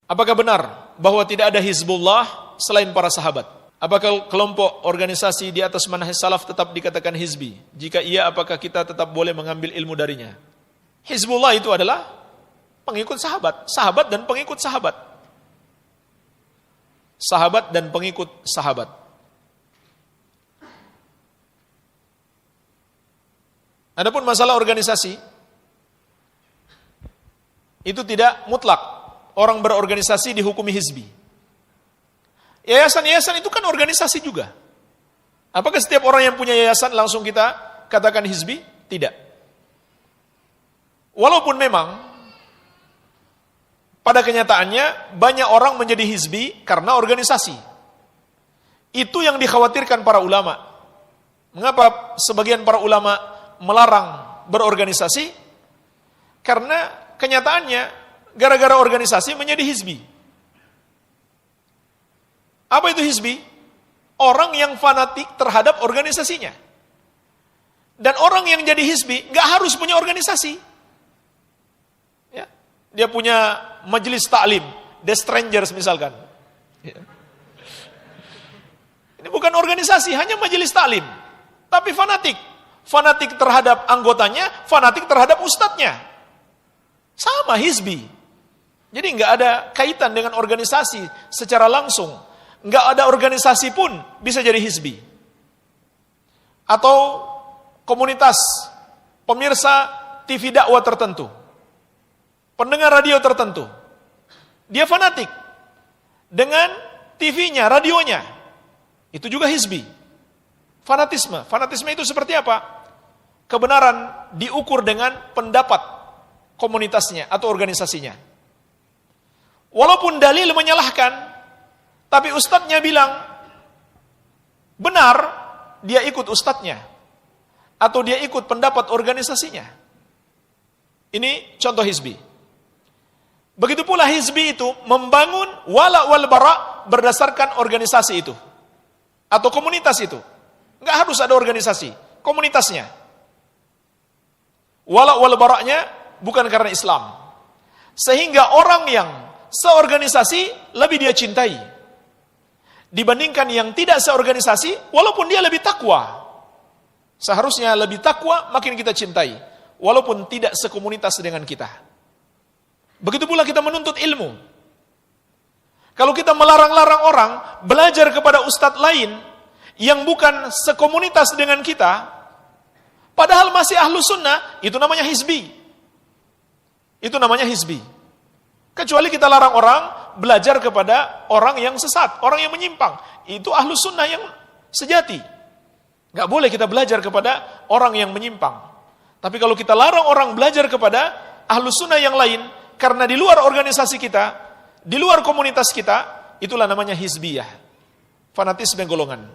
Apakah benar bahwa tidak ada Hizbullah selain para sahabat? Apakah kelompok organisasi di atas manhaj salaf tetap dikatakan hizbi? Jika iya, apakah kita tetap boleh mengambil ilmu darinya? Hizbullah itu adalah pengikut sahabat, sahabat dan pengikut sahabat. Sahabat dan pengikut sahabat. Adapun masalah organisasi, itu tidak mutlak orang berorganisasi dihukumi hizbi. Yayasan-yayasan itu kan organisasi juga. Apakah setiap orang yang punya yayasan langsung kita katakan hizbi? Tidak. Walaupun memang pada kenyataannya banyak orang menjadi hizbi karena organisasi. Itu yang dikhawatirkan para ulama. Mengapa sebagian para ulama melarang berorganisasi? Karena kenyataannya gara-gara organisasi menjadi hizbi. Apa itu hizbi? Orang yang fanatik terhadap organisasinya. Dan orang yang jadi hizbi gak harus punya organisasi. Ya. Dia punya majelis taklim, The Strangers misalkan. Ya. Ini bukan organisasi, hanya majelis taklim. Tapi fanatik. Fanatik terhadap anggotanya, fanatik terhadap ustadznya. Sama hizbi. Jadi gak ada kaitan dengan organisasi secara langsung. Nggak ada organisasi pun bisa jadi hizbi. Atau komunitas pemirsa TV dakwah tertentu, pendengar radio tertentu, dia fanatik dengan TV-nya, radionya. Itu juga hizbi. Fanatisme. Fanatisme itu seperti apa? Kebenaran diukur dengan pendapat komunitasnya atau organisasinya. Walaupun dalil menyalahkan, tapi ustadznya bilang benar, dia ikut ustadznya. Atau dia ikut pendapat organisasinya. Ini contoh hizbi. Begitu pula hizbi itu membangun wala wal bara berdasarkan organisasi itu. Atau komunitas itu. Enggak harus ada organisasi, komunitasnya. Wala wal baranya bukan karena Islam. Sehingga orang yang seorganisasi lebih dia cintai dibandingkan yang tidak seorganisasi, walaupun dia lebih takwa. Seharusnya lebih takwa, makin kita cintai, walaupun tidak sekomunitas dengan kita. Begitu pula kita menuntut ilmu. Kalau kita melarang-larang orang belajar kepada ustadz lain yang bukan sekomunitas dengan kita, padahal masih ahlu sunnah, itu namanya hizbi. Itu namanya hizbi. Kecuali kita larang orang belajar kepada orang yang sesat, orang yang menyimpang. Itu ahlu sunnah yang sejati. Gak boleh kita belajar kepada orang yang menyimpang. Tapi kalau kita larang orang belajar kepada ahlu sunnah yang lain, karena di luar organisasi kita, di luar komunitas kita, itulah namanya hizbiyah. Fanatisme golongan.